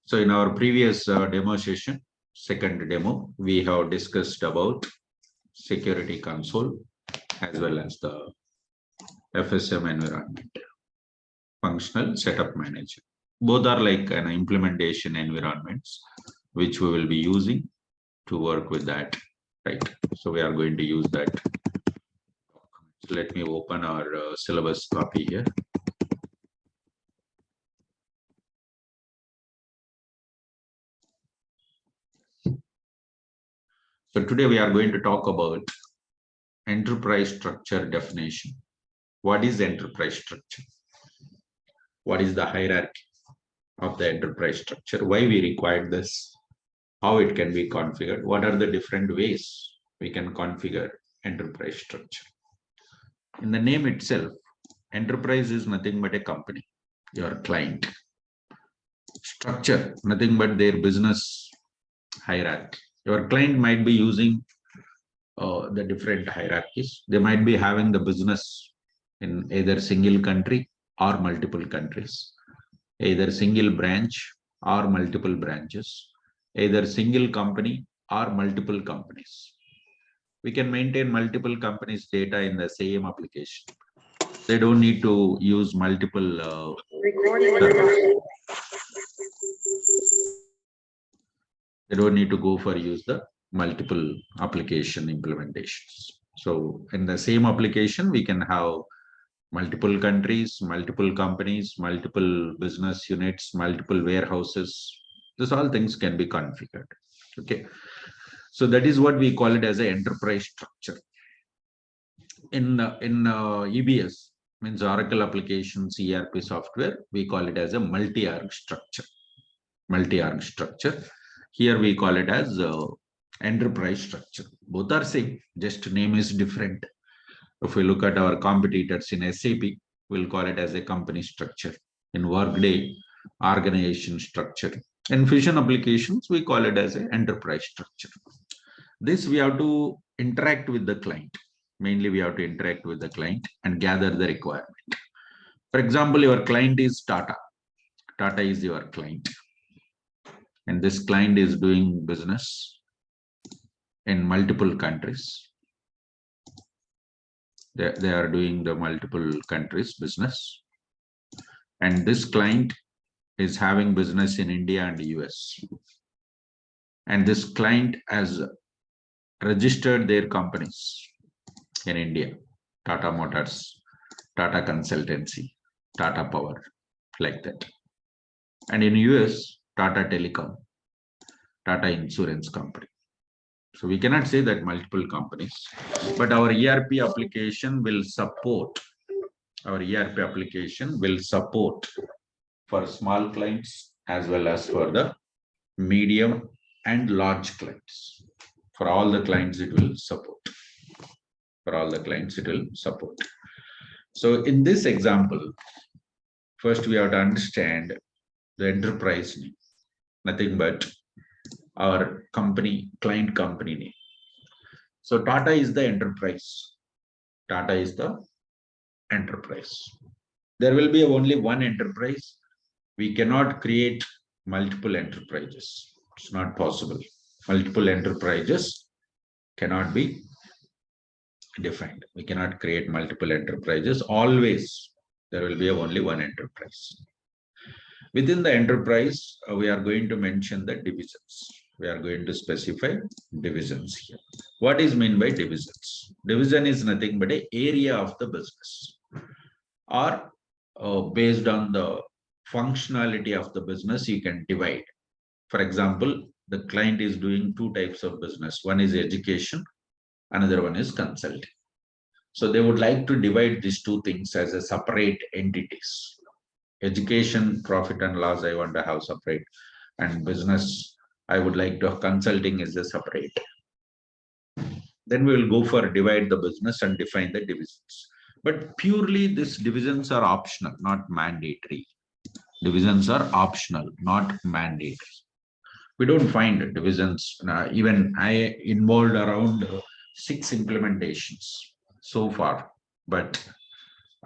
So in our previous demo session, second demo, we have discussed about security console as well as the FSM environment, functional setup manager. Both are like an implementation environments, which we will be using to work with that, right? So we are going to use that. So let me open our syllabus copy here. So today we are going to talk about enterprise structure definition. What is enterprise structure? What is the hierarchy of the enterprise structure? Why we require this? How it can be configured? What are the different ways we can configure enterprise structure? In the name itself, enterprise is nothing but a company, your client. Structure, nothing but their business hierarchy. Your client might be using the different hierarchies. They might be having the business in either single country or multiple countries, either single branch or multiple branches, either single company or multiple companies. We can maintain multiple companies' data in the same application. They don't need to use multiple servers. They don't need to go for use the multiple application implementations. So in the same application, we can have multiple countries, multiple companies, multiple business units, multiple warehouses. This all things can be configured. Okay. So that is what we call it as an enterprise structure. In EBS, means Oracle applications, ERP software, we call it as a multi-org structure. Multi-org structure. Here we call it as enterprise structure. Both are same, just name is different. If we look at our competitors in SAP, we'll call it as a company structure. In Workday, organization structure. In Fusion applications, we call it as an enterprise structure. This we have to interact with the client. Mainly, we have to interact with the client and gather the requirement. For example, your client is Tata. Tata is your client. And this client is doing business in multiple countries. They are doing the multiple countries business. And this client is having business in India and US. And this client has registered their companies in India, Tata Motors, Tata Consultancy, Tata Power, like that. And in US, Tata Telecom, Tata Insurance Company. So we cannot say that multiple companies, but our ERP application will support. Our ERP application will support for small clients as well as for the medium and large clients. For all the clients, it will support. For all the clients, it will support. So in this example, first we have to understand the enterprise name, nothing but our company, client company name. So Tata is the enterprise. Tata is the enterprise. There will be only one enterprise. We cannot create multiple enterprises. It's not possible. Multiple enterprises cannot be defined. We cannot create multiple enterprises. Always there will be only one enterprise. Within the enterprise, we are going to mention the divisions. We are going to specify divisions here. What is meant by divisions? Division is nothing but an area of the business, or based on the functionality of the business, you can divide. For example, the client is doing two types of business. One is education, another one is consulting. So they would like to divide these two things as a separate entities. Education, profit and loss, I want to have separate, and business, I would like to have consulting as a separate. Then we will go for divide the business and define the divisions. But purely these divisions are optional, not mandatory. Divisions are optional, not mandatory. We don't find divisions. Even I involved around 6 implementations so far, but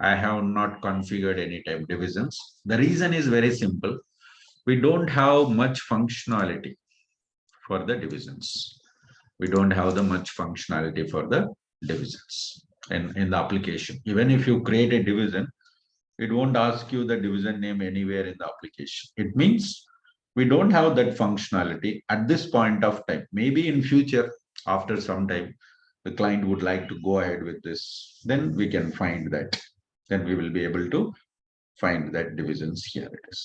I have not configured any type divisions. The reason is very simple. we don't have much functionality for the divisions. We don't have the much functionality for the divisions in the application. Even if you create a division, it won't ask you the division name anywhere in the application. It means we don't have that functionality at this point of time. Maybe in future, after some time, the client would like to go ahead with this, then we can find that. Then we will be able to find that divisions. Here it is.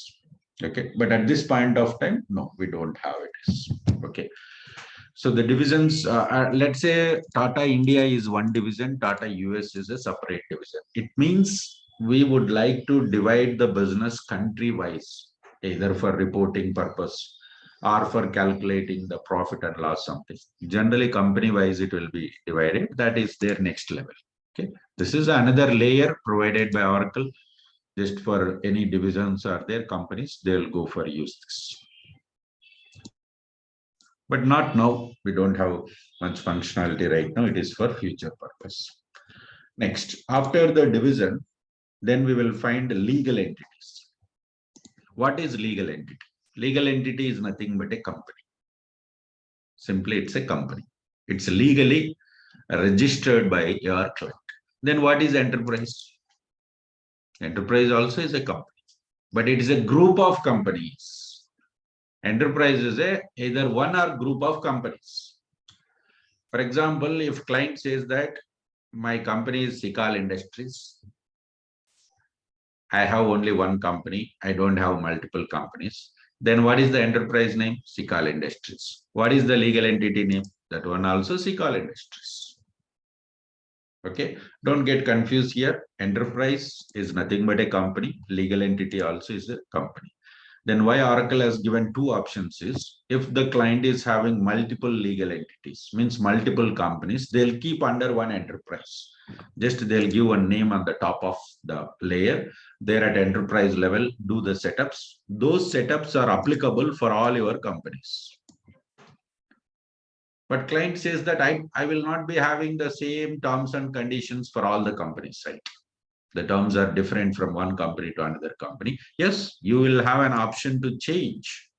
Okay, but at this point of time, no, we don't have it. Okay, so the divisions, let's say Tata India is one division, Tata US is a separate division. It means we would like to divide the business country wise, either for reporting purpose or for calculating the profit and loss something. Generally, company wise, it will be divided. That is their next level. Okay, this is another layer provided by Oracle. Just for any divisions or their companies, they'll go for use this. But not now. We don't have much functionality right now. It is for future purpose. Next, after the division, then we will find legal entities. What is legal entity? Legal entity is nothing but a company. Simply, it's a company. It's legally registered by your client. Then what is enterprise? Enterprise also is a company, but it is a group of companies. Enterprise is either one or group of companies. For example, if client says that my company is SQL Industries, I have only one company, I don't have multiple companies, then what is the enterprise name? SQL Industries. What is the legal entity name? That one also SQL Industries. Okay, don't get confused here. Enterprise is nothing but a company. Legal entity also is a company. Then why Oracle has given two options is, if the client is having multiple legal entities, means multiple companies, they'll keep under one enterprise. Just they'll give a name on the top of the layer. There at enterprise level, do the setups. Those setups are applicable for all your companies. But client says that I will not be having the same terms and conditions for all the companies, right? The terms are different from one company to another company. Yes, you will have an option to change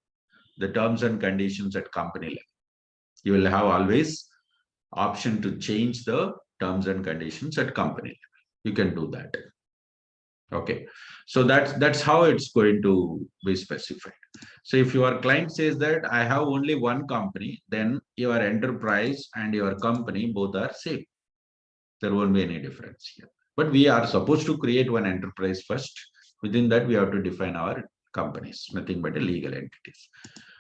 the terms and conditions at company level. You will have always option to change the terms and conditions at company level. You can do that. Okay, so that's how it's going to be specified. So if your client says that I have only one company, then your enterprise and your company both are same. There won't be any difference here. But we are supposed to create one enterprise first. Within that, we have to define our companies, nothing but a legal entities.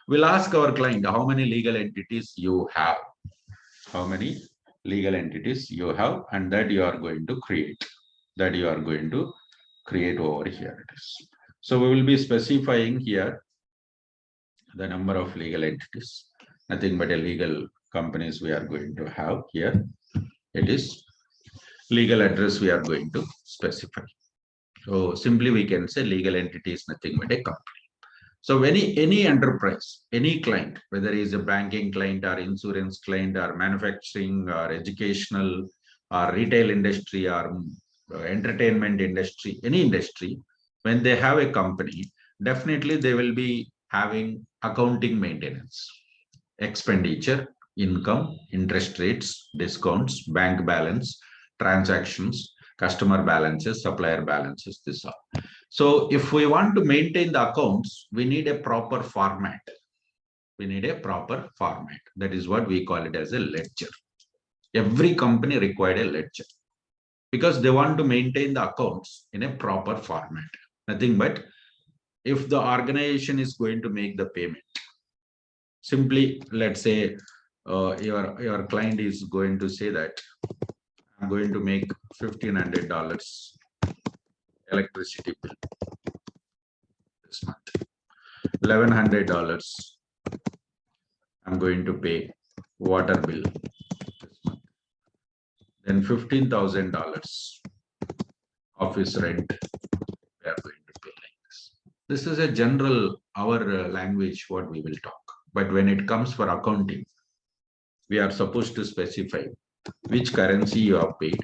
We'll ask our client how many legal entities you have. How many legal entities you have, and that you are going to create. That you are going to create over here. It is. So we will be specifying here the number of legal entities. Nothing but a legal companies we are going to have here. It is legal address we are going to specify. So simply we can say legal entity is nothing but a company. So any enterprise, any client, whether it is a banking client or insurance client or manufacturing or educational or retail industry or entertainment industry, any industry, when they have a company, definitely they will be having accounting maintenance, expenditure, income, interest rates, discounts, bank balance, transactions, customer balances, supplier balances, this all. So if we want to maintain the accounts, we need a proper format. We need a proper format. That is what we call it as a ledger. Every company required a ledger because they want to maintain the accounts in a proper format. Nothing but if the organization is going to make the payment, simply let's say your client is going to say that I'm going to make $1,500 electricity bill this month. $1,100 I'm going to pay water bill this month. Then $15,000 office rent we are going to pay like this. This is a general our language what we will talk. But when it comes for accounting, we are supposed to specify which currency you have paid,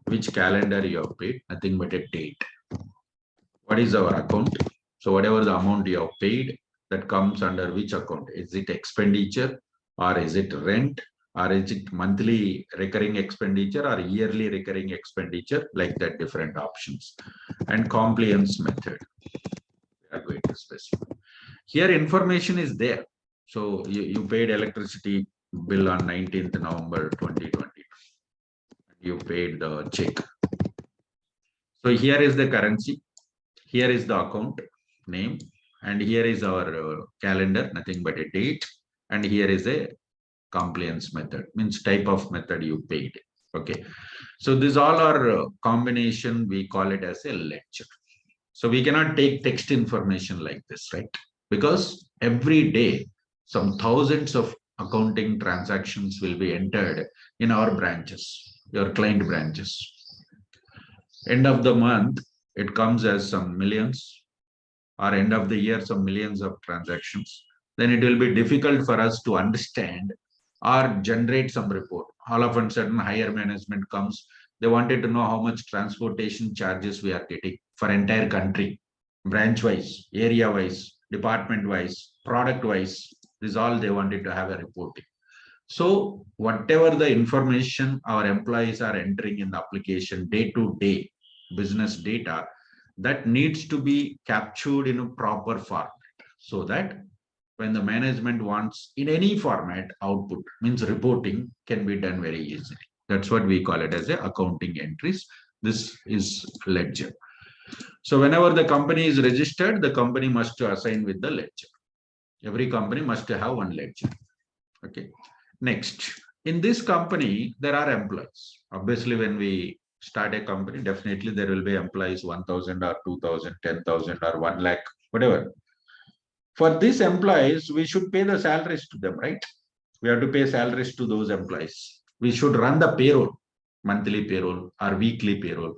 which calendar you have paid, nothing but a date. What is our account? So whatever the amount you have paid, that comes under which account? Is it expenditure, or is it rent, or is it monthly recurring expenditure or yearly recurring expenditure? Like that, different options. And compliance method, we are going to specify. Here information is there. So you paid electricity bill on 19th November 2020. You paid the check. So here is the currency. Here is the account name. And here is our calendar, nothing but a date. And here is a compliance method, means type of method you paid. Okay. So these all are combination. We call it as a ledger. So we cannot take text information like this, right? Because every day, some thousands of accounting transactions will be entered in our branches, your client branches. End of the month, it comes as some millions, or end of the year, some millions of transactions. Then it will be difficult for us to understand or generate some report. All of a sudden, higher management comes. They wanted to know how much transportation charges we are getting for entire country, branch wise, area wise, department wise, product wise. This is all they wanted to have a reporting. So whatever the information our employees are entering in the application day to day business data, that needs to be captured in a proper format, so that when the management wants in any format, output means reporting can be done very easily. That's what we call it as a accounting entries. This is ledger. So whenever the company is registered, the company must assign with the ledger. Every company must have one ledger. Okay. Next, in this company, there are employees. Obviously, when we start a company, definitely there will be employees 1,000 or 2,000, 10,000 or 1 lakh, whatever. For these employees, we should pay the salaries to them, right? We have to pay salaries to those employees. We should run the payroll, monthly payroll or weekly payroll,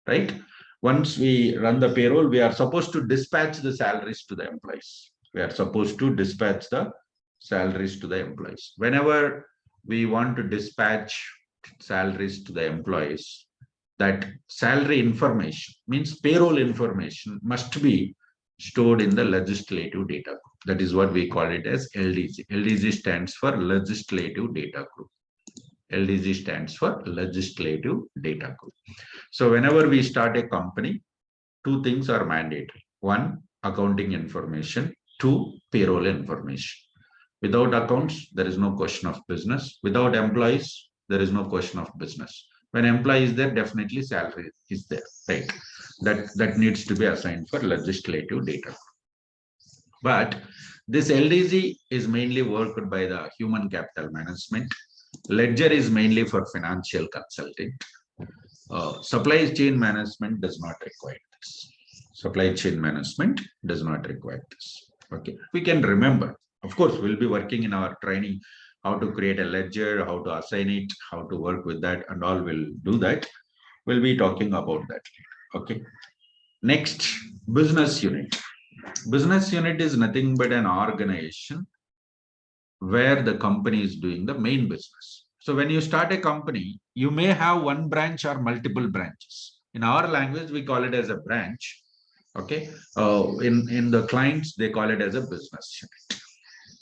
right? Once we run the payroll, we are supposed to dispatch the salaries to the employees. We are supposed to dispatch the salaries to the employees. Whenever we want to dispatch salaries to the employees, that salary information means payroll information must be stored in the legislative data group. That is what we call it as LDG. LDG stands for legislative data group. LDG stands for legislative data group. So whenever we start a company, two things are mandatory. One, accounting information. Two, payroll information. Without accounts, there is no question of business. Without employees, there is no question of business. When employee is there, definitely salary is there, right? That needs to be assigned for legislative data. But this LDG is mainly worked by the human capital management. Ledger is mainly for financial consulting. Supply chain management does not require this. Supply chain management does not require this. Okay, we can remember. Of course, we'll be working in our training how to create a ledger, how to assign it, how to work with that, and all will do that. We'll be talking about that. Okay. Next, business unit. Business unit is nothing but an organization where the company is doing the main business. So when you start a company, you may have one branch or multiple branches. In our language, we call it as a branch. Okay. In the clients, they call it as a business unit.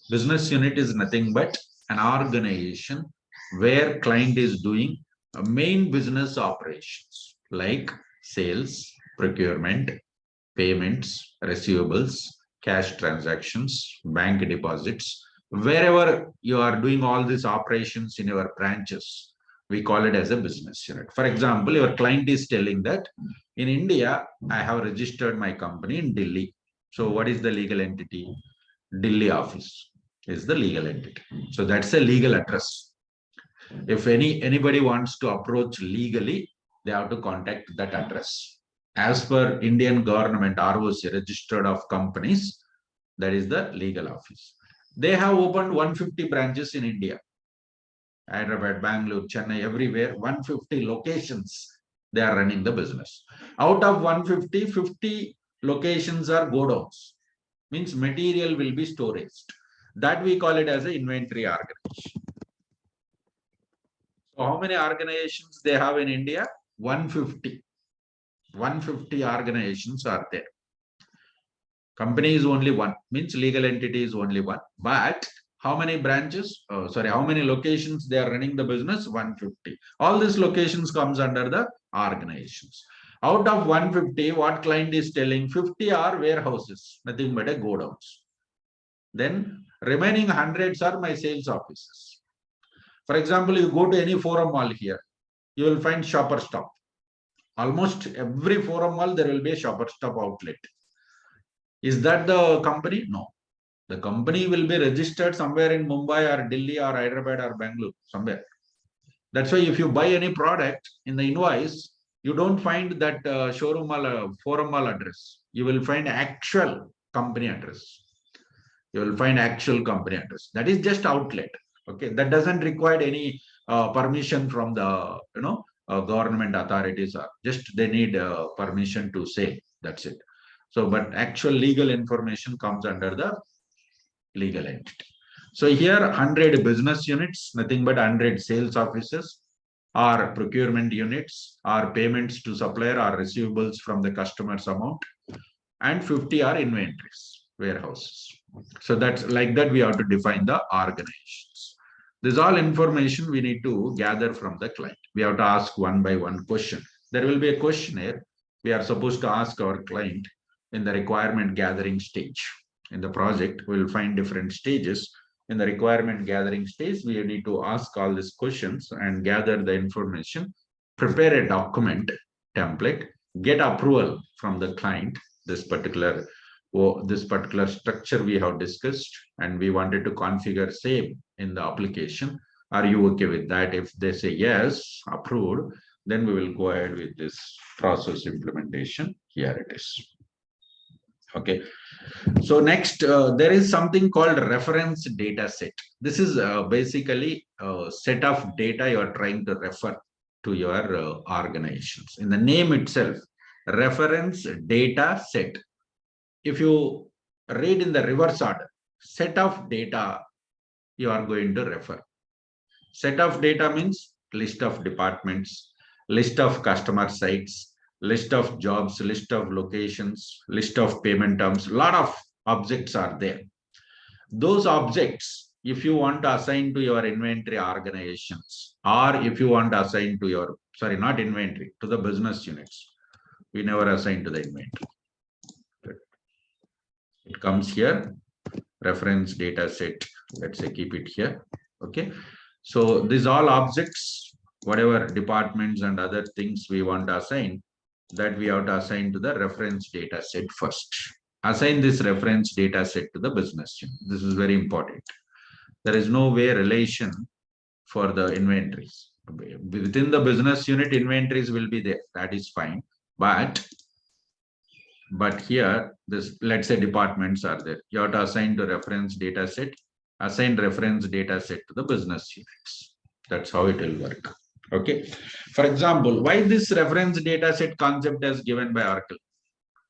Business unit is nothing but an organization where client is doing main business operations like sales, procurement, payments, receivables, cash transactions, bank deposits. Wherever you are doing all these operations in your branches, we call it as a business unit. For example, your client is telling that in India, I have registered my company in Delhi. So what is the legal entity? Delhi office is the legal entity. So that's a legal address. If anybody wants to approach legally, they have to contact that address. As per Indian government ROC, registered of companies, that is the legal office. They have opened 150 branches in India. Hyderabad, Bangalore, Chennai, everywhere, 150 locations, they are running the business. Out of 150, 50 locations are godowns, means material will be stored. That we call it as an inventory organization. So how many organizations they have in India? 150. 150 organizations are there. Company is only one, means legal entity is only one. But how many branches? How many locations they are running the business? 150. All these locations comes under the organizations. Out of 150, what client is telling? 50 are warehouses, nothing but a godowns. Then remaining hundreds are my sales offices. For example, you go to any forum mall here, you will find shopper stop. Almost every forum mall, there will be a shopper stop outlet. Is that the company? No. The company will be registered somewhere in Mumbai or Delhi or Hyderabad or Bangalore, somewhere. That's why if you buy any product in the invoice, you don't find that showroom mall, forum mall address. You will find actual company address. You will find actual company address. That is just outlet. Okay, that doesn't require any permission from the government authorities. Or just they need permission to say. That's it. So, but actual legal information comes under the legal entity. So here 100 business units, nothing but 100 sales offices, or procurement units, or payments to supplier, or receivables from the customer's amount, and 50 are inventories, warehouses. So that's like that we have to define the organizations. This is all information we need to gather from the client. We have to ask one by one question. There will be a questionnaire we are supposed to ask our client in the requirement gathering stage. In the project, we will find different stages. In the requirement gathering stage, we need to ask all these questions and gather the information, prepare a document template, get approval from the client. This particular structure we have discussed, and we wanted to configure same in the application. Are you okay with that? If they say yes, approved, then we will go ahead with this process implementation. Here it is. Okay. So next, there is something called reference data set. This is basically a set of data you are trying to refer to your organizations. In the name itself, reference data set. If you read in the reverse order, set of data you are going to refer. Set of data means list of departments, list of customer sites, list of jobs, list of locations, list of payment terms. A lot of objects are there. Those objects, if you want to assign to your inventory organizations, or if you want to assign to your, not inventory, to the business units, we never assign to the inventory. It comes here, reference data set. Let's say keep it here. Okay. So these all objects, whatever departments and other things we want to assign, that we have to assign to the reference data set first. Assign this reference data set to the business unit. This is very important. There is no way relation for the inventories. Within the business unit, inventories will be there. That is fine. But here, this, let's say departments are there. You have to assign to reference data set, assign reference data set to the business units. That's how it will work. Okay. For example, why this reference data set concept is given by Oracle?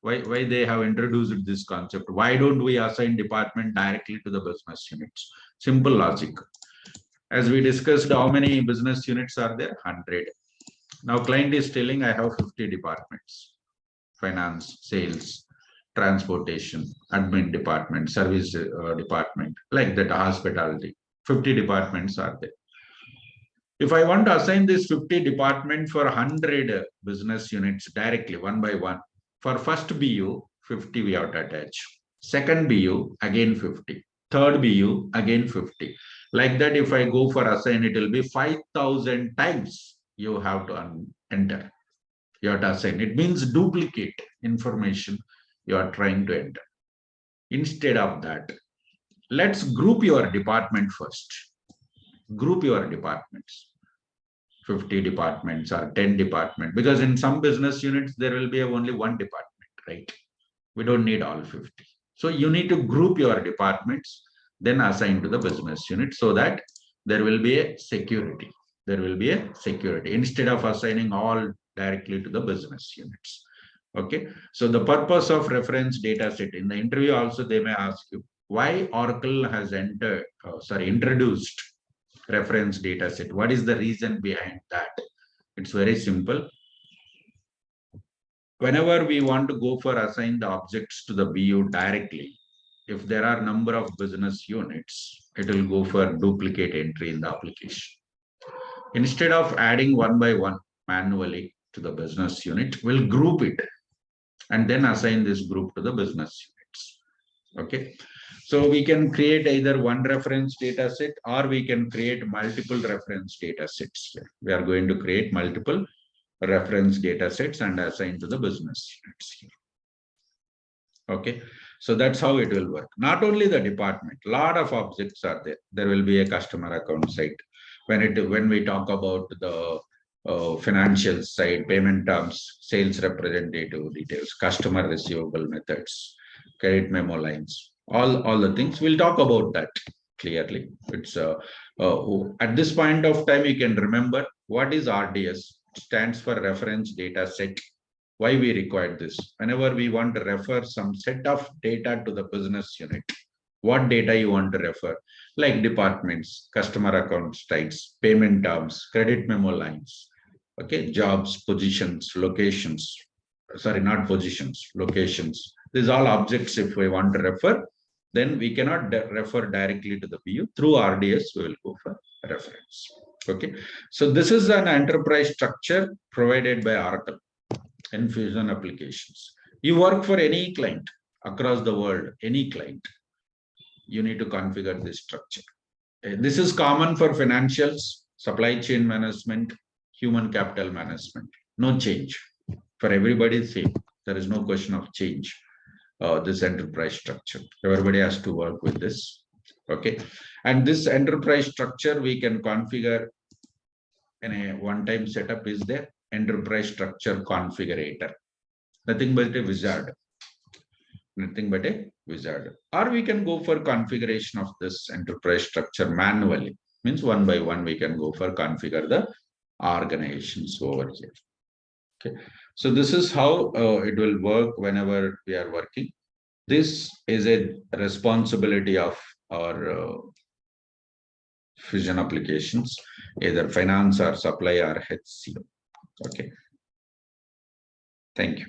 Why they have introduced this concept? Why don't we assign department directly to the business units? Simple logic. As we discussed, how many business units are there? 100. Now client is telling I have 50 departments. Finance, sales, transportation, admin department, service department, like that, hospitality. 50 departments are there. If I want to assign this 50 department for 100 business units directly, one by one, for first BU, 50 we have to attach. Second BU, again 50. Third BU, again 50. Like that, if I go for assign, it will be 5,000 times you have to enter. You have to assign. It means duplicate information you are trying to enter. Instead of that, let's group your department first. Group your departments. 50 departments or 10 departments, because in some business units, there will be only one department, right? We don't need all 50. So you need to group your departments, then assign to the business unit so that there will be a security. There will be a security instead of assigning all directly to the business units. Okay. So the purpose of reference data set, in the interview also, they may ask you why Oracle has introduced reference data set. What is the reason behind that? It's very simple. whenever we want to go for assign the objects to the BU directly, if there are number of business units, it will go for duplicate entry in the application. Instead of adding one by one manually to the business unit, we'll group it and then assign this group to the business units. Okay. So we can create either one reference data set or we can create multiple reference data sets here. We are going to create multiple reference data sets and assign to the business units here. Okay, so that's how it will work. Not only the department, lot of objects are there. There will be a customer account site. When we talk about the financial side, payment terms, sales representative details, customer receivable methods, credit memo lines, all the things, we'll talk about that clearly. It's at this point of time, you can remember what is RDS. Stands for reference data set. Why we require this? Whenever we want to refer some set of data to the business unit, what data you want to refer, like departments, customer account types, payment terms, credit memo lines, okay, jobs, positions, locations, sorry, not positions, locations. These all objects. If we want to refer, then we cannot refer directly to the BU. Through RDS, we will go for reference. Okay, so this is an enterprise structure provided by Oracle in Fusion applications. You work for any client across the world, any client, you need to configure this structure. This is common for financials, supply chain management, human capital management. No change. For everybody, same. There is no question of change. This enterprise structure. Everybody has to work with this. Okay, and this enterprise structure we can configure in a one-time setup. Is there enterprise structure configurator? Nothing but a wizard. Nothing but a wizard. Or we can go for configuration of this enterprise structure manually. Means one by one we can go for configure the organizations over here. Okay, so this is how it will work whenever we are working. This is a responsibility of our Fusion applications, either finance or supply or HCM. Okay. Thank you.